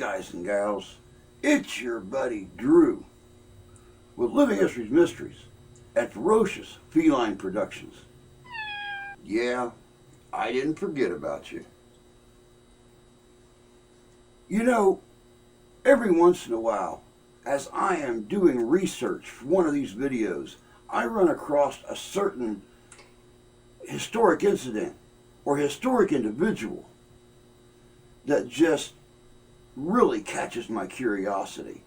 guys and gals, it's your buddy Drew with Living History's Mysteries at Ferocious Feline Productions. Yeah, I didn't forget about you. You know, every once in a while, as I am doing research for one of these videos, I run across a certain historic incident or historic individual that just really catches my curiosity.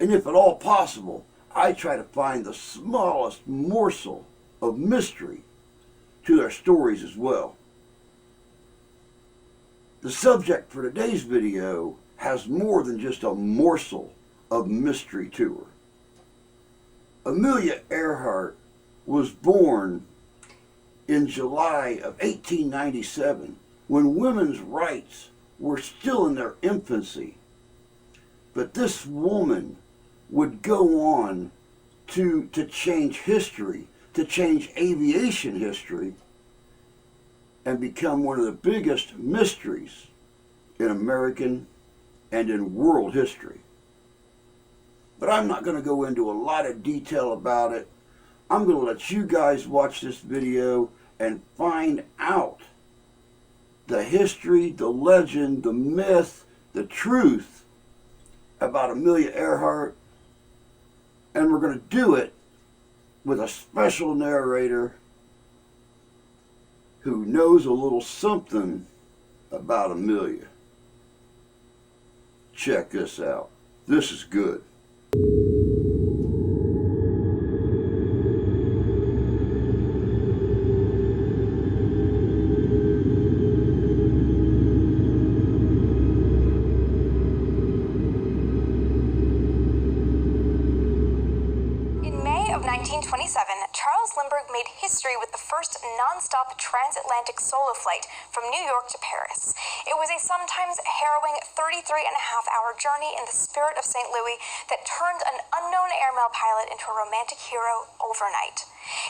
And if at all possible, I try to find the smallest morsel of mystery to their stories as well. The subject for today's video has more than just a morsel of mystery to her. Amelia Earhardt was born in July of 1897 when women's rights were still in their infancy. But this woman would go on to change history, to change aviation history, and become one of the biggest mysteries in American and in world history. But I'm not going to go into a lot of detail about it. I'm going to let you guys watch this video and find out the history, the legend, the myth, the truth about Amelia Earhardt. And we're going to do it with a special narrator who knows a little something about Amelia. Check this out. This is good. In May of 1927, Charles Lindbergh made history with the first non-stop transatlantic solo flight from New York to Paris. It was a sometimes harrowing 33-and-a-half-hour journey in the spirit of St. Louis that turned an unknown airmail pilot into a romantic hero overnight.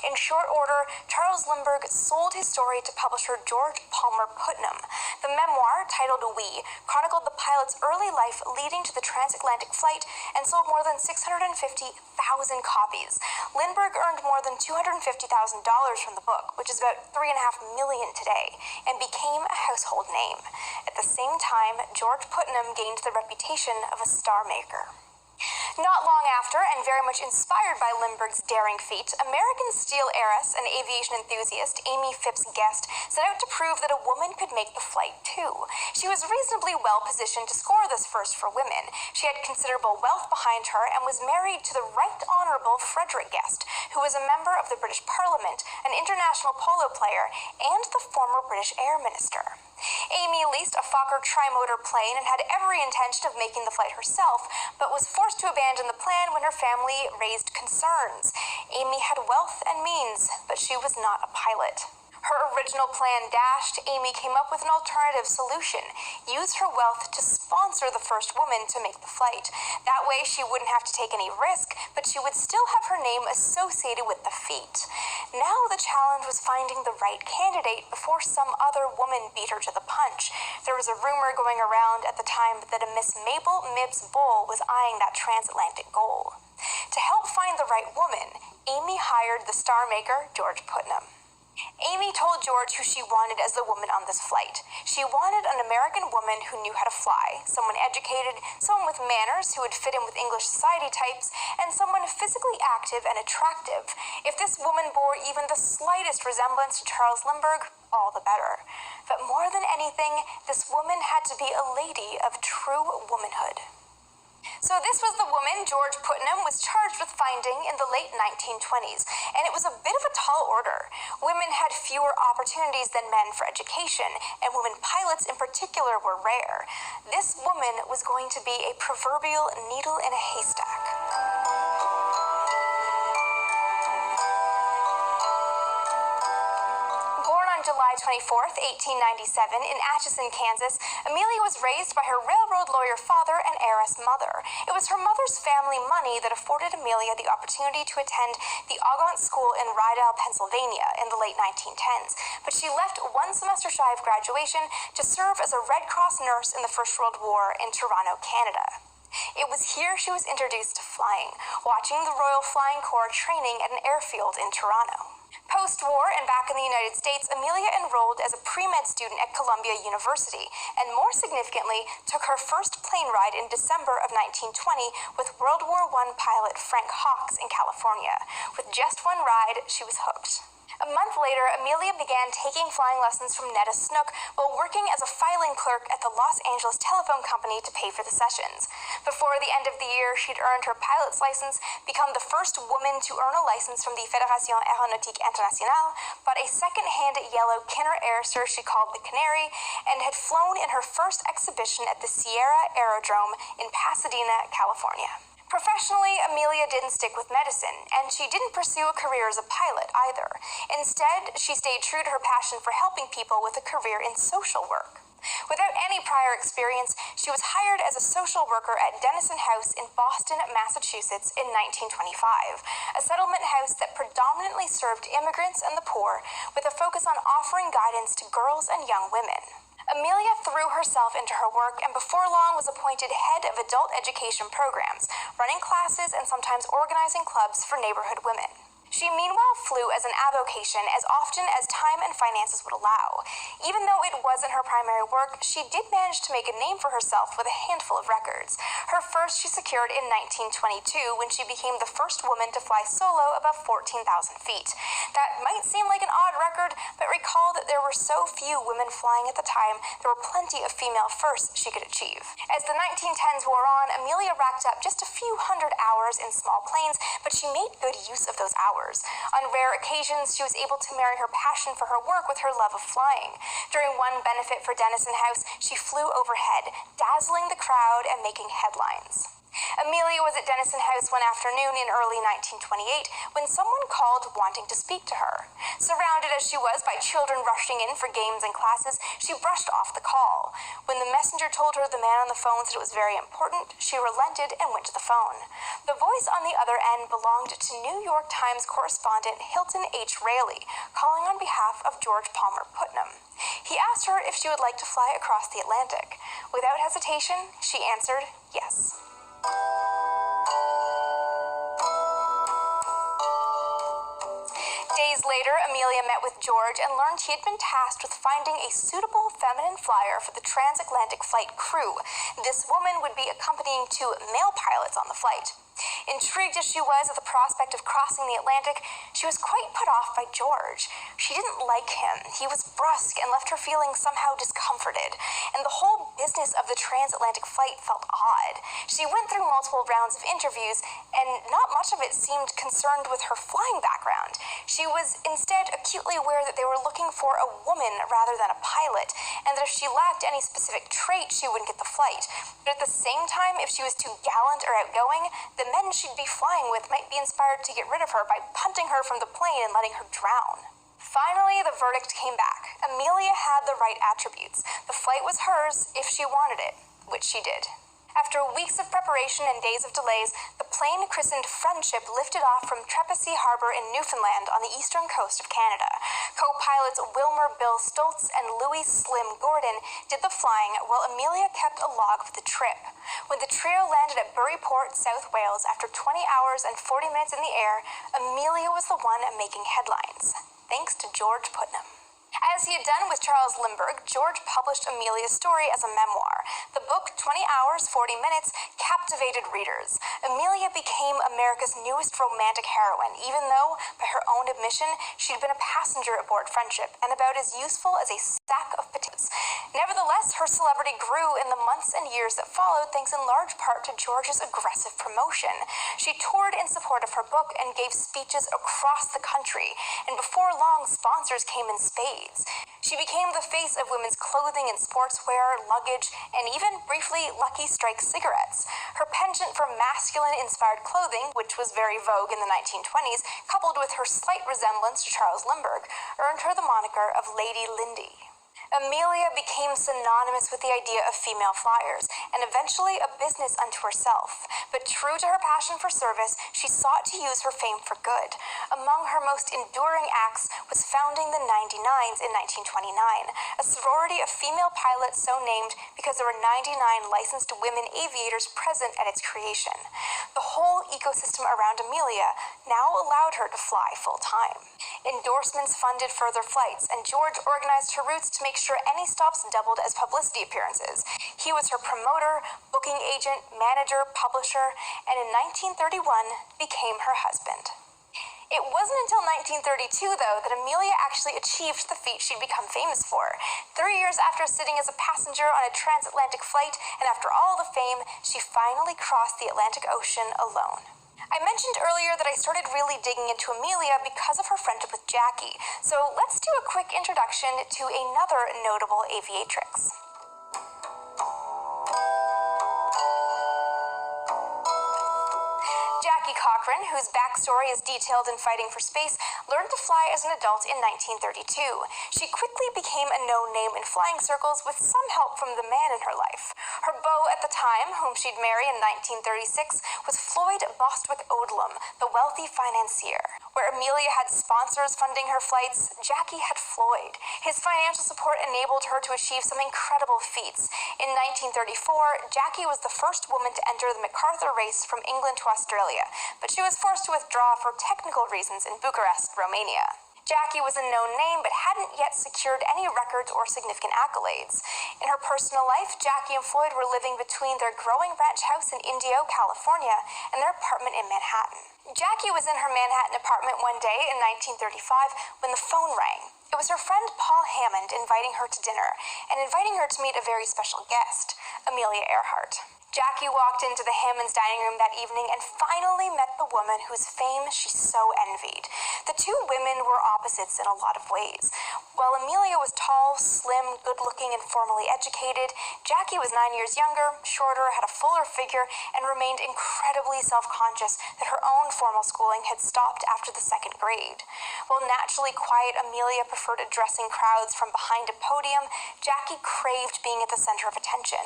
In short order, Charles Lindbergh sold his story to publisher George Palmer Putnam. The memoir, titled We, chronicled the pilot's early life leading to the transatlantic flight and sold more than 650,000 copies. Lindbergh earned more than $250,000 from the book, which is about $3.5 million today, and became a household name. At the same time, George Putnam gained the reputation of a star maker. Not long after, and very much inspired by Lindbergh's daring feat, American steel heiress and aviation enthusiast Amy Phipps Guest set out to prove that a woman could make the flight too. She was reasonably well positioned to score this first for women. She had considerable wealth behind her and was married to the Right Honorable Frederick Guest, who was a member of the British Parliament, an international polo player, and the former British Air Minister. Amy leased a Fokker tri-motor plane and had every intention of making the flight herself, but was forced to abandon the plan when her family raised concerns. Amy had wealth and means, but she was not a pilot. Her original plan dashed, Amy came up with an alternative solution: use her wealth to sponsor the first woman to make the flight. That way she wouldn't have to take any risk, but she would still have her name associated with the feat. Now the challenge was finding the right candidate before some other woman beat her to the punch. There was a rumor going around at the time that a Miss Mabel Mibbs Bull was eyeing that transatlantic goal. To help find the right woman, Amy hired the star maker George Putnam. Amy told George who she wanted as the woman on this flight. She wanted an American woman who knew how to fly, someone educated, someone with manners who would fit in with English society types, and someone physically active and attractive. If this woman bore even the slightest resemblance to Charles Lindbergh, all the better. But more than anything, this woman had to be a lady of true womanhood. So this was the woman George Putnam was charged with finding in the late 1920s, and it was a bit of a tall order. Women had fewer opportunities than men for education, and women pilots in particular were rare. This woman was going to be a proverbial needle in a haystack. Born on July 24th, 1897, in Atchison, Kansas, Amelia was raised by her railroad lawyer father and heiress mother. It was her mother's family money that afforded Amelia the opportunity to attend the Augant School in Rydal, Pennsylvania in the late 1910s, but she left one semester shy of graduation to serve as a Red Cross nurse in the First World War in Toronto, Canada. It was here she was introduced to flying, watching the Royal Flying Corps training at an airfield in Toronto. Post-war and back in the United States, Amelia enrolled as a pre-med student at Columbia University, and more significantly, took her first plane ride in December of 1920 with World War I pilot Frank Hawks in California. With just one ride, she was hooked. A month later, Amelia began taking flying lessons from Netta Snook while working as a filing clerk at the Los Angeles Telephone Company to pay for the sessions. Before the end of the year, she'd earned her pilot's license, become the first woman to earn a license from the Fédération Aéronautique Internationale, bought a second-hand yellow Kinner Airster she called the Canary, and had flown in her first exhibition at the Sierra Aerodrome in Pasadena, California. Professionally, Amelia didn't stick with medicine, and she didn't pursue a career as a pilot either. Instead, she stayed true to her passion for helping people with a career in social work. Without any prior experience, she was hired as a social worker at Denison House in Boston, Massachusetts in 1925, a settlement house that predominantly served immigrants and the poor, with a focus on offering guidance to girls and young women. Amelia threw herself into her work and before long was appointed head of adult education programs, running classes and sometimes organizing clubs for neighborhood women. She meanwhile flew as an avocation as often as time and finances would allow. Even though it wasn't her primary work, she did manage to make a name for herself with a handful of records. Her first she secured in 1922 when she became the first woman to fly solo above 14,000 feet. That might seem like an odd record, but recall that there were so few women flying at the time, there were plenty of female firsts she could achieve. As the 1910s wore on, Amelia racked up just a few hundred hours in small planes, but she made good use of those hours. On rare occasions, she was able to marry her passion for her work with her love of flying. During one benefit for Denison House, she flew overhead, dazzling the crowd and making headlines. Amelia was at Denison House one afternoon in early 1928 when someone called wanting to speak to her. Surrounded as she was by children rushing in for games and classes, she brushed off the call. When the messenger told her the man on the phone said it was very important, she relented and went to the phone. The voice on the other end belonged to New York Times correspondent Hilton H. Rayleigh, calling on behalf of George Palmer Putnam. He asked her if she would like to fly across the Atlantic. Without hesitation, she answered yes. Days later, Amelia met with George and learned he had been tasked with finding a suitable feminine flyer for the transatlantic flight crew. This woman would be accompanying two male pilots on the flight. Intrigued as she was at the prospect of crossing the Atlantic, she was quite put off by George. She didn't like him. He was brusque and left her feeling somehow discomforted, and the whole business of the transatlantic flight felt odd. She went through multiple rounds of interviews, and not much of it seemed concerned with her flying background. She was instead acutely aware that they were looking for a woman rather than a pilot, and that if she lacked any specific trait, she wouldn't get the flight. But at the same time, if she was too gallant or outgoing, the men she'd be flying with might be inspired to get rid of her by punting her from the plane and letting her drown. Finally, the verdict came back. Amelia had the right attributes. The flight was hers if she wanted it, which she did. After weeks of preparation and days of delays, the plane christened Friendship lifted off from Trepassey Harbor in Newfoundland on the eastern coast of Canada. Co-pilots Wilmer Bill Stoltz and Louis Slim Gordon did the flying, while Amelia kept a log of the trip. When the trio landed at Buryport, South Wales, after 20 hours and 40 minutes in the air, Amelia was the one making headlines, thanks to George Putnam. As he had done with Charles Lindbergh, George published Amelia's story as a memoir. The book, 20 Hours, 40 Minutes, captivated readers. Amelia became America's newest romantic heroine, even though, by her own admission, she'd been a passenger aboard Friendship and about as useful as a sack of potatoes. Nevertheless, her celebrity grew in the months and years that followed, thanks in large part to George's aggressive promotion. She toured in support of her book and gave speeches across the country, and before long, sponsors came in spades. athletes. She became the face of women's clothing and sportswear, luggage, and even, briefly, Lucky Strike cigarettes. Her penchant for masculine-inspired clothing, which was very vogue in the 1920s, coupled with her slight resemblance to Charles Lindbergh, earned her the moniker of Lady Lindy. Amelia became synonymous with the idea of female flyers, and eventually a business unto herself. But true to her passion for service, she sought to use her fame for good. Among her most enduring acts was founding the 99s in 1929, a sorority of female pilots so named because there were 99 licensed women aviators present at its creation. The whole ecosystem around Amelia now allowed her to fly full-time. Endorsements funded further flights, and George organized her routes to make sure any stops doubled as publicity appearances. He was her promoter, booking agent, manager, publisher, and in 1931 became her husband. It wasn't until 1932, though, that Amelia actually achieved the feat she'd become famous for. 3 years after sitting as a passenger on a transatlantic flight, and after all the fame, she finally crossed the Atlantic Ocean alone. I mentioned earlier that I started really digging into Amelia because of her friendship with Jackie, so let's do a quick introduction to another notable aviatrix. Jackie Cochran, whose backstory is detailed in Fighting for Space, learned to fly as an adult in 1932. She quickly became a known name in flying circles with some help from the man in her life. Her beau at the time, whom she'd marry in 1936, was Floyd Bostwick Odlum, the wealthy financier. Where Amelia had sponsors funding her flights, Jackie had Floyd. His financial support enabled her to achieve some incredible feats. In 1934, Jackie was the first woman to enter the MacArthur race from England to Australia, but she was forced to withdraw for technical reasons in Bucharest, Romania. Jackie was a known name, but hadn't yet secured any records or significant accolades. In her personal life, Jackie and Floyd were living between their growing ranch house in Indio, California, and their apartment in Manhattan. Jackie was in her Manhattan apartment one day in 1935 when the phone rang. It was her friend Paul Hammond inviting her to dinner, and inviting her to meet a very special guest, Amelia Earhart. Jackie walked into the Hammonds' dining room that evening and finally met the woman whose fame she so envied. The two women were opposites in a lot of ways. While Amelia was tall, slim, good-looking, and formally educated, Jackie was 9 years younger, shorter, had a fuller figure, and remained incredibly self-conscious that her own formal schooling had stopped after the 2nd grade. While naturally quiet, Amelia preferred addressing crowds from behind a podium, Jackie craved being at the center of attention.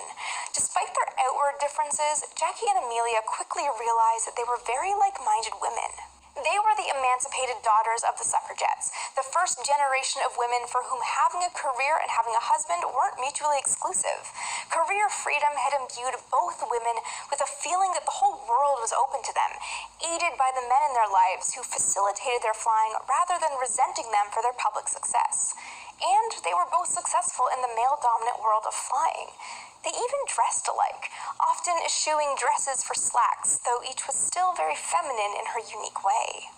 Despite their outward differences, Jackie and Amelia quickly realized that they were very like-minded women. They were the emancipated daughters of the suffragettes, the first generation of women for whom having a career and having a husband weren't mutually exclusive. Career freedom had imbued both women with a feeling that the whole world was open to them, aided by the men in their lives who facilitated their flying rather than resenting them for their public success. And they were both successful in the male-dominant world of flying. They even dressed alike, often eschewing dresses for slacks, though each was still very feminine in her unique way.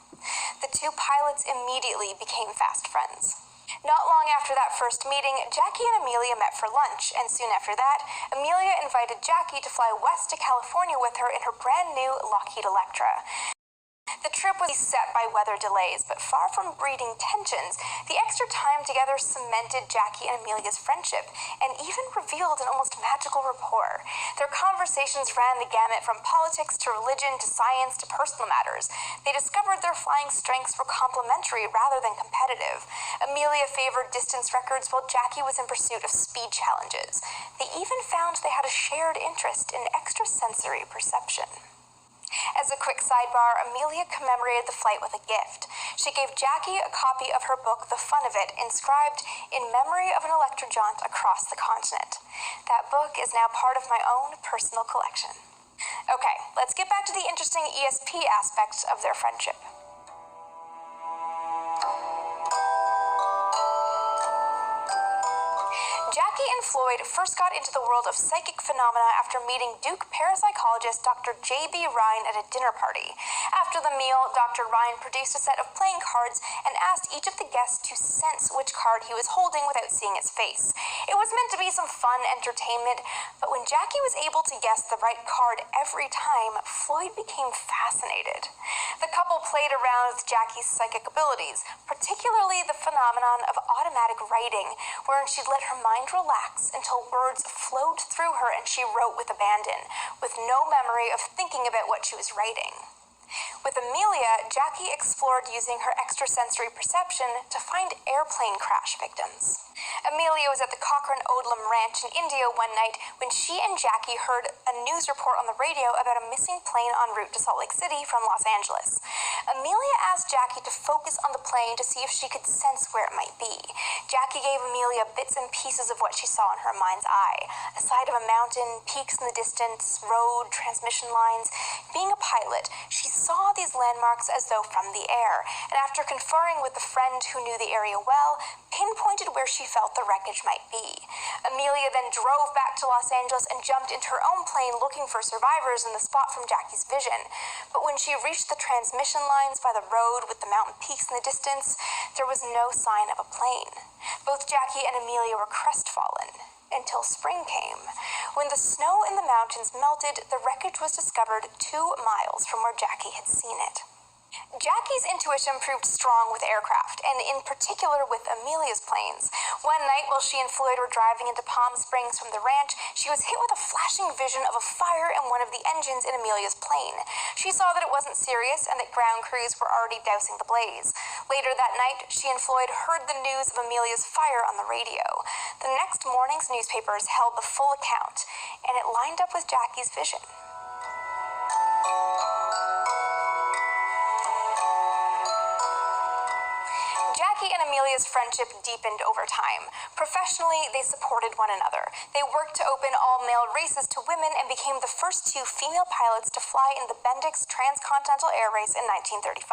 The two pilots immediately became fast friends. Not long after that first meeting, Jackie and Amelia met for lunch, and soon after that, Amelia invited Jackie to fly west to California with her in her brand new Lockheed Electra. The trip was set by weather delays, but far from breeding tensions, the extra time together cemented Jackie and Amelia's friendship and even revealed an almost magical rapport. Their conversations ran the gamut from politics to religion to science to personal matters. They discovered their flying strengths were complementary rather than competitive. Amelia favored distance records while Jackie was in pursuit of speed challenges. They even found they had a shared interest in extrasensory perception. As a quick sidebar, Amelia commemorated the flight with a gift. She gave Jackie a copy of her book, The Fun of It, inscribed, "In memory of an electra jaunt across the continent." That book is now part of my own personal collection. Okay, let's get back to the interesting ESP aspects of their friendship. Jackie and Floyd first got into the world of psychic phenomena after meeting Duke parapsychologist Dr. J.B. Ryan at a dinner party. After the meal, Dr. Ryan produced a set of playing cards and asked each of the guests to sense which card he was holding without seeing its face. It was meant to be some fun entertainment, but when Jackie was able to guess the right card every time, Floyd became fascinated. The couple played around with Jackie's psychic abilities, particularly the phenomenon of automatic writing, wherein she'd let her mind relax until words flowed through her and she wrote with abandon, with no memory of thinking about what she was writing. With Amelia, Jackie explored using her extrasensory perception to find airplane crash victims. Amelia was at the Cochrane Odlum Ranch in India one night when she and Jackie heard a news report on the radio about a missing plane en route to Salt Lake City from Los Angeles. Amelia asked Jackie to focus on the plane to see if she could sense where it might be. Jackie gave Amelia bits and pieces of what she saw in her mind's eye: a side of a mountain, peaks in the distance, road, transmission lines. Being a pilot, she saw these landmarks as though from the air, and after conferring with a friend who knew the area well, pinpointed where she felt the wreckage might be. Amelia then drove back to Los Angeles and jumped into her own plane looking for survivors in the spot from Jackie's vision. But when she reached the transmission lines by the road with the mountain peaks in the distance, there was no sign of a plane. Both Jackie and Amelia were crestfallen. Until spring came. When the snow in the mountains melted, the wreckage was discovered 2 miles from where Jackie had seen it. Jackie's intuition proved strong with aircraft, and in particular with Amelia's planes. One night, while she and Floyd were driving into Palm Springs from the ranch, she was hit with a flashing vision of a fire in one of the engines in Amelia's plane. She saw that it wasn't serious and that ground crews were already dousing the blaze. Later that night, she and Floyd heard the news of Amelia's fire on the radio. The next morning's newspapers held the full account, and it lined up with Jackie's vision. Jackie and Amelia's friendship deepened over time. Professionally, they supported one another. They worked to open all-male races to women and became the first 2 female pilots to fly in the Bendix Transcontinental Air Race in 1935.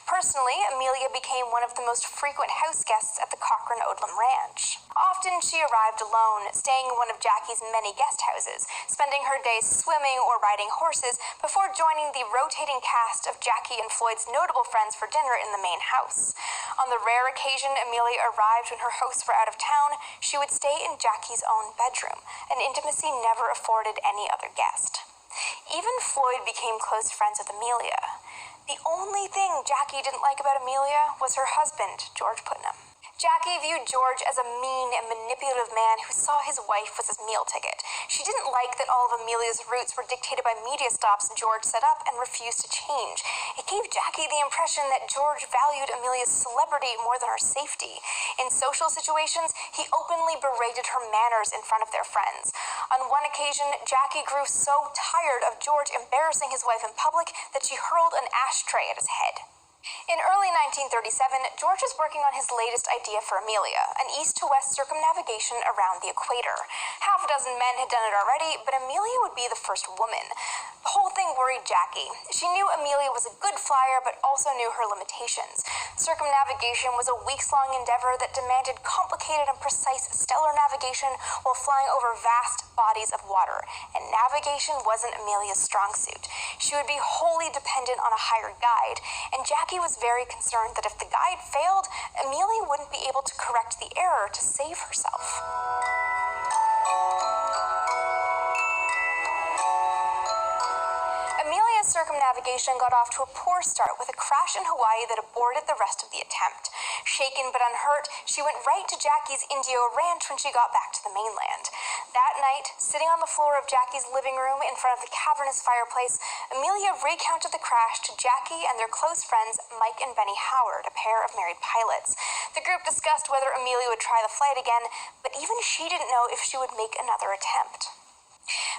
Personally, Amelia became one of the most frequent house guests at the Cochrane Odlum Ranch. Often she arrived alone, staying in one of Jackie's many guest houses, spending her days swimming or riding horses before joining the rotating cast of Jackie and Floyd's notable friends for dinner in the main house. On the rare occasion Amelia arrived when her hosts were out of town, she would stay in Jackie's own bedroom, an intimacy never afforded any other guest. Even Floyd became close friends with Amelia. The only thing Jackie didn't like about Amelia was her husband, George Putnam. Jackie viewed George as a mean and manipulative man who saw his wife was his meal ticket. She didn't like that all of Amelia's routes were dictated by media stops George set up and refused to change. It gave Jackie the impression that George valued Amelia's celebrity more than her safety. In social situations, he openly berated her manners in front of their friends. On one occasion, Jackie grew so tired of George embarrassing his wife in public that she hurled an ashtray at his head. In early 1937, George was working on his latest idea for Amelia, an east-to-west circumnavigation around the equator. Half a dozen men had done it already, but Amelia would be the first woman. The whole thing worried Jackie. She knew Amelia was a good flyer, but also knew her limitations. Circumnavigation was a weeks-long endeavor that demanded complicated and precise stellar navigation while flying over vast bodies of water, and navigation wasn't Amelia's strong suit. She would be wholly dependent on a hired guide, and Jackie was very concerned that if the guide failed, Amelia wouldn't be able to correct the error to save herself. Amelia's circumnavigation got off to a poor start with a crash in Hawaii that aborted the rest of the attempt. Shaken but unhurt, she went right to Jackie's Indio ranch when she got back to the mainland. That night, sitting on the floor of Jackie's living room in front of the cavernous fireplace, Amelia recounted the crash to Jackie and their close friends Mike and Benny Howard, a pair of married pilots. The group discussed whether Amelia would try the flight again, but even she didn't know if she would make another attempt.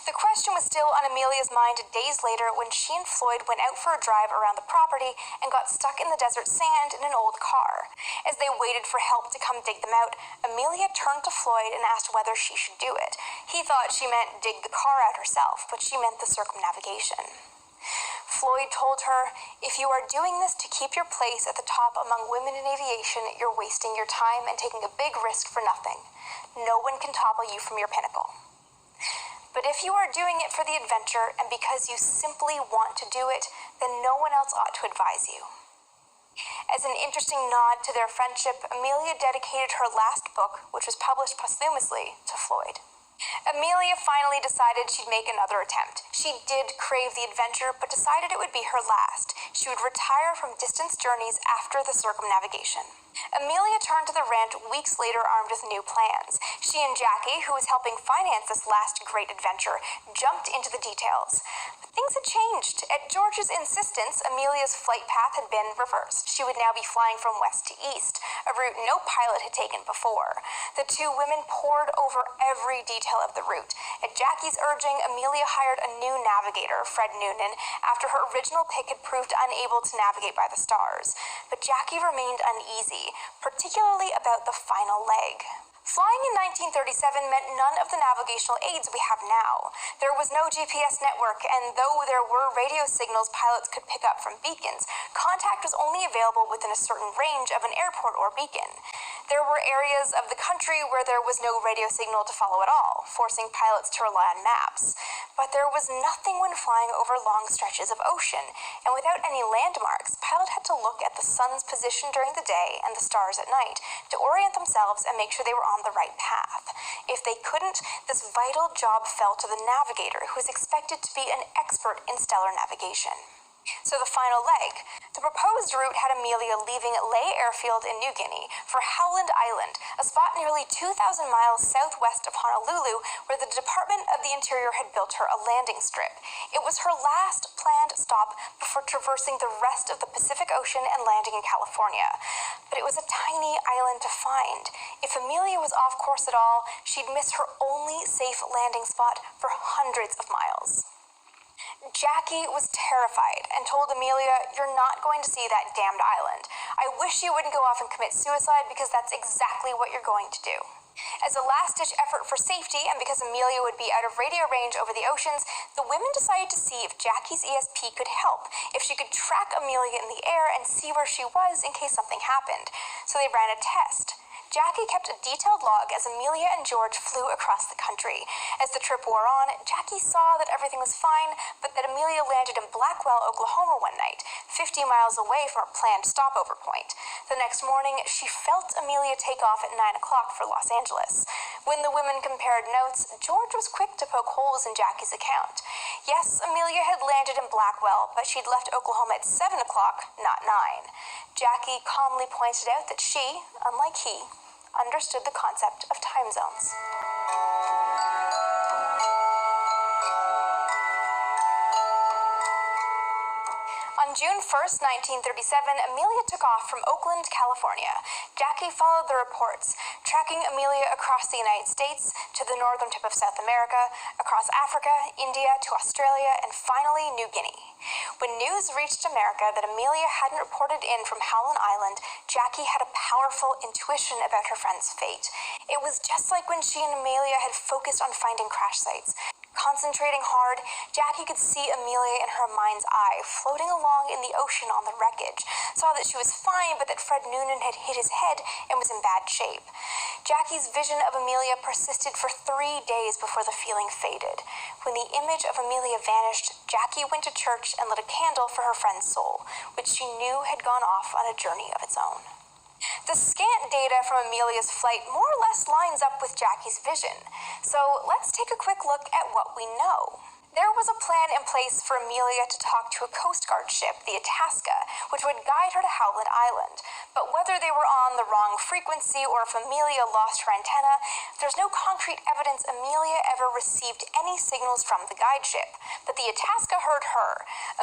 The question was still on Amelia's mind days later when she and Floyd went out for a drive around the property and got stuck in the desert sand in an old car. As they waited for help to come dig them out, Amelia turned to Floyd and asked whether she should do it. He thought she meant dig the car out herself, but she meant the circumnavigation. Floyd told her, "If you are doing this to keep your place at the top among women in aviation, you're wasting your time and taking a big risk for nothing. no one can topple you from your pinnacle. But if you are doing it for the adventure and because you simply want to do it, then no one else ought to advise you. As an interesting nod to their friendship, Amelia dedicated her last book, which was published posthumously, to Floyd. Amelia finally decided she'd make another attempt. She did crave the adventure, but decided it would be her last. She would retire from distance journeys after the circumnavigation. Amelia turned to the ranch weeks later armed with new plans. She and Jackie, who was helping finance this last great adventure, jumped into the details. But things had changed. At George's insistence, Amelia's flight path had been reversed. She would now be flying from west to east, a route no pilot had taken before. The two women pored over every detail of the route. At Jackie's urging, Amelia hired a new navigator, Fred Noonan, after her original pick had proved unable to navigate by the stars. But Jackie remained uneasy, particularly about the final leg. Flying in 1937 meant none of the navigational aids we have now. There was no GPS network, and though there were radio signals pilots could pick up from beacons, contact was only available within a certain range of an airport or beacon. There were areas of the country where there was no radio signal to follow at all, forcing pilots to rely on maps. But there was nothing when flying over long stretches of ocean, and without any landmarks, pilots had to look at the sun's position during the day and the stars at night to orient themselves and make sure they were on the right path. If they couldn't, this vital job fell to the navigator, who was expected to be an expert in stellar navigation. So the final leg. The proposed route had Amelia leaving Lae Airfield in New Guinea for Howland Island, a spot nearly 2,000 miles southwest of Honolulu, where the Department of the Interior had built her a landing strip. It was her last planned stop before traversing the rest of the Pacific Ocean and landing in California. But it was a tiny island to find. If Amelia was off course at all, she'd miss her only safe landing spot for hundreds of miles. Jackie was terrified and told Amelia, "You're not going to see that damned island. I wish you wouldn't go off and commit suicide because that's exactly what you're going to do." As a last-ditch effort for safety, and because Amelia would be out of radio range over the oceans, the women decided to see if Jackie's ESP could help, if she could track Amelia in the air and see where she was in case something happened. So they ran a test. Jackie kept a detailed log as Amelia and George flew across the country. As the trip wore on, Jackie saw that everything was fine, but that Amelia landed in Blackwell, Oklahoma one night, 50 miles away from her planned stopover point. The next morning, she felt Amelia take off at 9 o'clock for Los Angeles. When the women compared notes, George was quick to poke holes in Jackie's account. Yes, Amelia had landed in Blackwell, but she'd left Oklahoma at 7 o'clock, not 9. Jackie calmly pointed out that she, unlike he, understood the concept of time zones. On June 1st, 1937, Amelia took off from Oakland, California. Jackie followed the reports, tracking Amelia across the United States to the northern tip of South America, across Africa, India to Australia, and finally New Guinea. When news reached America that Amelia hadn't reported in from Howland Island, Jackie had a powerful intuition about her friend's fate. It was just like when she and Amelia had focused on finding crash sites. Concentrating hard, Jackie could see Amelia in her mind's eye, floating along in the ocean on the wreckage, saw that she was fine, but that Fred Noonan had hit his head and was in bad shape. Jackie's vision of Amelia persisted for 3 days before the feeling faded. When the image of Amelia vanished, Jackie went to church and lit a candle for her friend's soul, which she knew had gone off on a journey of its own. The scant data from Amelia's flight more or less lines up with Jackie's vision. So let's take a quick look at what we know. There was a plan in place for Amelia to talk to a Coast Guard ship, the Itasca, which would guide her to Howland Island. But whether they were on the wrong frequency or if Amelia lost her antenna, there's no concrete evidence Amelia ever received any signals from the guide ship. But the Itasca heard her.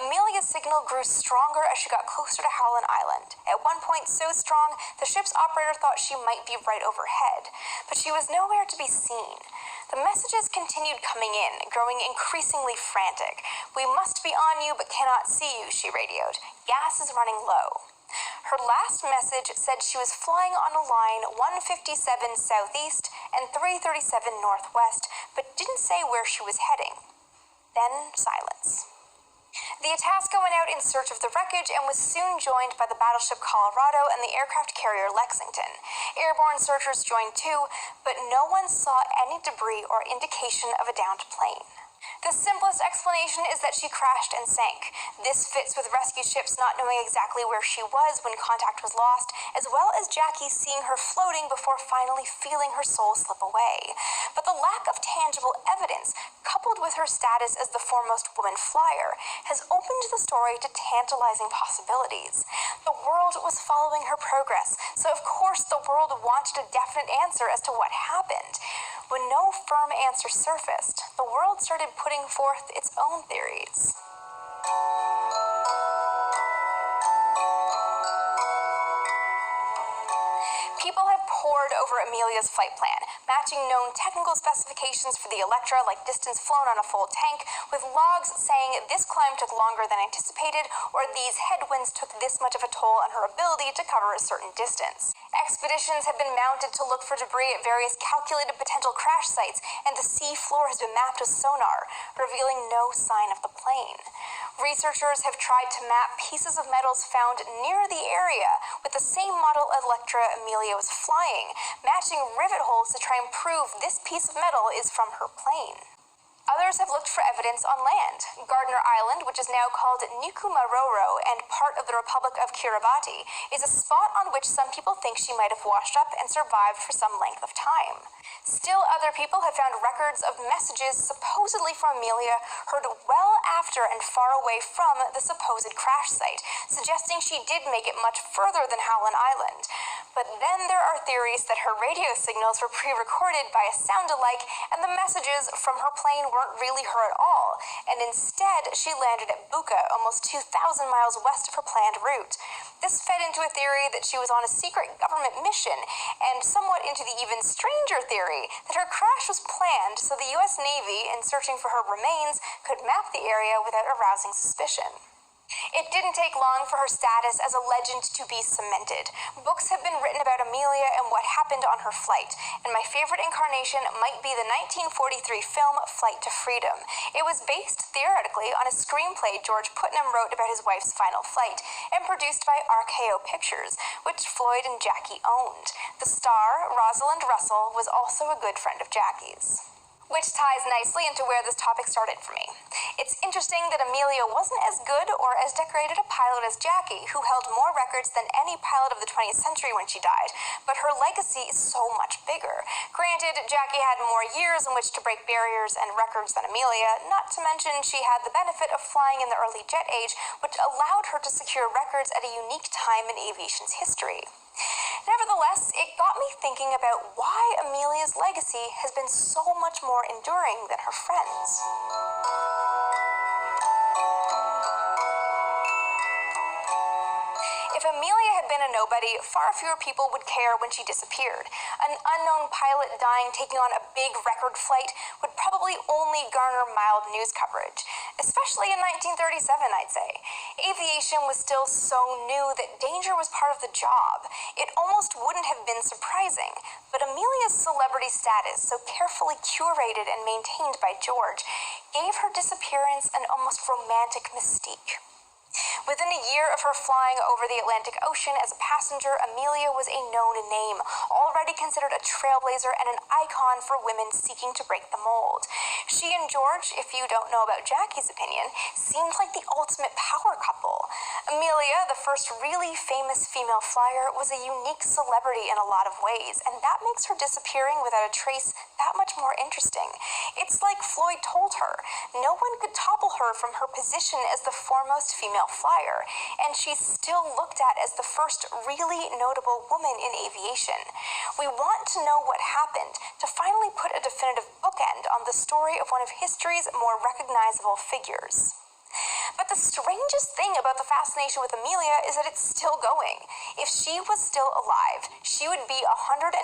Amelia's signal grew stronger as she got closer to Howland Island. At one point so strong, the ship's operator thought she might be right overhead. But she was nowhere to be seen. The messages continued coming in, growing increasingly frantic. "We must be on you but cannot see you," she radioed. "Gas is running low." Her last message said she was flying on a line 157 southeast and 337 northwest, but didn't say where she was heading. Then silence. The Itasca went out in search of the wreckage and was soon joined by the battleship Colorado and the aircraft carrier Lexington. Airborne searchers joined too, but no one saw any debris or indication of a downed plane. The simplest explanation is that she crashed and sank. This fits with rescue ships not knowing exactly where she was when contact was lost, as well as Jackie seeing her floating before finally feeling her soul slip away. But the lack of tangible evidence, coupled with her status as the foremost woman flyer, has opened the story to tantalizing possibilities. The world was following her progress, so of course the world wanted a definite answer as to what happened. When no firm answer surfaced, the world started putting forth its own theories. People have pored over Amelia's flight plan, matching known technical specifications for the Electra like distance flown on a full tank, with logs saying this climb took longer than anticipated, or these headwinds took this much of a toll on her ability to cover a certain distance. Expeditions have been mounted to look for debris at various calculated potential crash sites, and the sea floor has been mapped with sonar, revealing no sign of the plane. Researchers have tried to map pieces of metals found near the area with the same model Electra Amelia was flying, matching rivet holes to try and prove this piece of metal is from her plane. Others have looked for evidence on land. Gardner Island, which is now called Nikumaroro and part of the Republic of Kiribati, is a spot on which some people think she might have washed up and survived for some length of time. Still, other people have found records of messages supposedly from Amelia heard well after and far away from the supposed crash site, suggesting she did make it much further than Howland Island. But then there are theories that her radio signals were pre-recorded by a sound-alike and the messages from her plane weren't really her at all, and instead she landed at Buka, almost 2,000 miles west of her planned route. This fed into a theory that she was on a secret government mission, and somewhat into the even stranger theory that her crash was planned so the U.S. Navy, in searching for her remains, could map the area without arousing suspicion. It didn't take long for her status as a legend to be cemented. Books have been written about Amelia and what happened on her flight, and my favorite incarnation might be the 1943 film Flight to Freedom. It was based, theoretically, on a screenplay George Putnam wrote about his wife's final flight, and produced by RKO Pictures, which Floyd and Jackie owned. The star, Rosalind Russell, was also a good friend of Jackie's. Which ties nicely into where this topic started for me. It's interesting that Amelia wasn't as good or as decorated a pilot as Jackie, who held more records than any pilot of the 20th century when she died, but her legacy is so much bigger. Granted, Jackie had more years in which to break barriers and records than Amelia, not to mention she had the benefit of flying in the early jet age, which allowed her to secure records at a unique time in aviation's history. Nevertheless, it got me thinking about why Amelia's legacy has been so much more enduring than her friends. If Amelia had been a nobody, far fewer people would care when she disappeared. An unknown pilot dying taking on a big record flight would probably only garner mild news coverage, especially in 1937, I'd say. Aviation was still so new that danger was part of the job. It almost wouldn't have been surprising, but Amelia's celebrity status, so carefully curated and maintained by George, gave her disappearance an almost romantic mystique. Within a year of her flying over the Atlantic Ocean as a passenger, Amelia was a known name, already considered a trailblazer and an icon for women seeking to break the mold. She and George, if you don't know about Jackie's opinion, seemed like the ultimate power couple. Amelia, the first really famous female flyer, was a unique celebrity in a lot of ways, and that makes her disappearing without a trace that much more interesting. It's like Floyd told her, no one could topple her from her position as the foremost female flyer, and she's still looked at as the first really notable woman in aviation. We want to know what happened to finally put a definitive bookend on the story of one of history's more recognizable figures. But the strangest thing about the fascination with Amelia is that it's still going. If she was still alive, she would be 123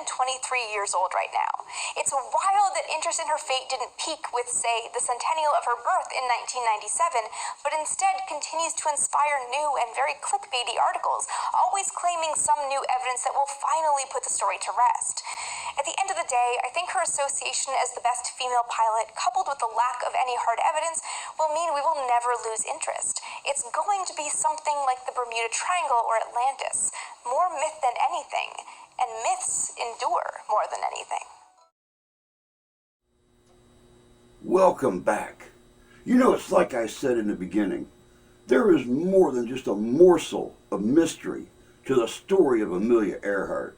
years old right now. It's wild that interest in her fate didn't peak with, say, the centennial of her birth in 1997, but instead continues to inspire new and very clickbaity articles, always claiming some new evidence that will finally put the story to rest. At the end of the day, I think her association as the best female pilot, coupled with the lack of any hard evidence, will mean we will never lose interest. It's going to be something like the Bermuda Triangle or Atlantis. More myth than anything, and myths endure more than anything. Welcome back. You know, it's like I said in the beginning. There is more than just a morsel of mystery to the story of Amelia Earhart.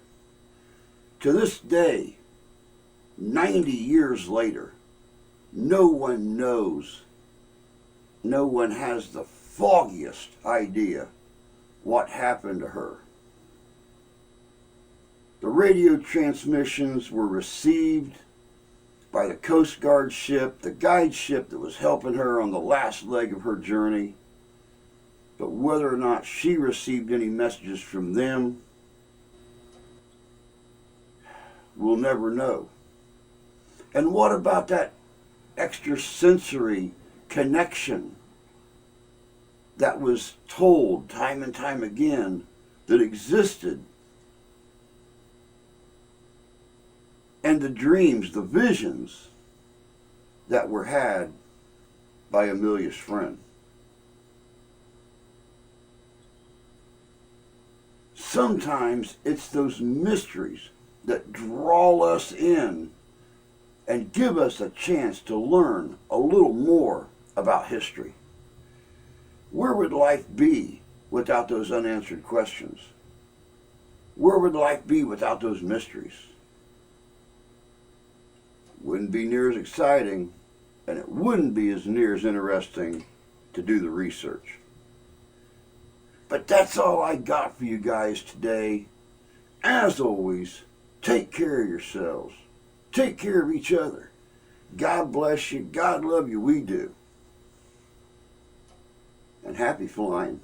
To this day, 90 years later, no one knows, no one has the foggiest idea what happened to her. The radio transmissions were received by the Coast Guard ship, the guide ship that was helping her on the last leg of her journey. But whether or not she received any messages from them, we'll never know. And what about that extrasensory connection that was told time and time again that existed? And the dreams, the visions that were had by Amelia's friend. Sometimes it's those mysteries that draw us in and give us a chance to learn a little more about history. Where would life be without those unanswered questions? Where would life be without those mysteries? Wouldn't be near as exciting, and it wouldn't be as near as interesting to do the research. But that's all I got for you guys today. As always, take care of yourselves. Take care of each other. God bless you. God love you. We do. And happy flying.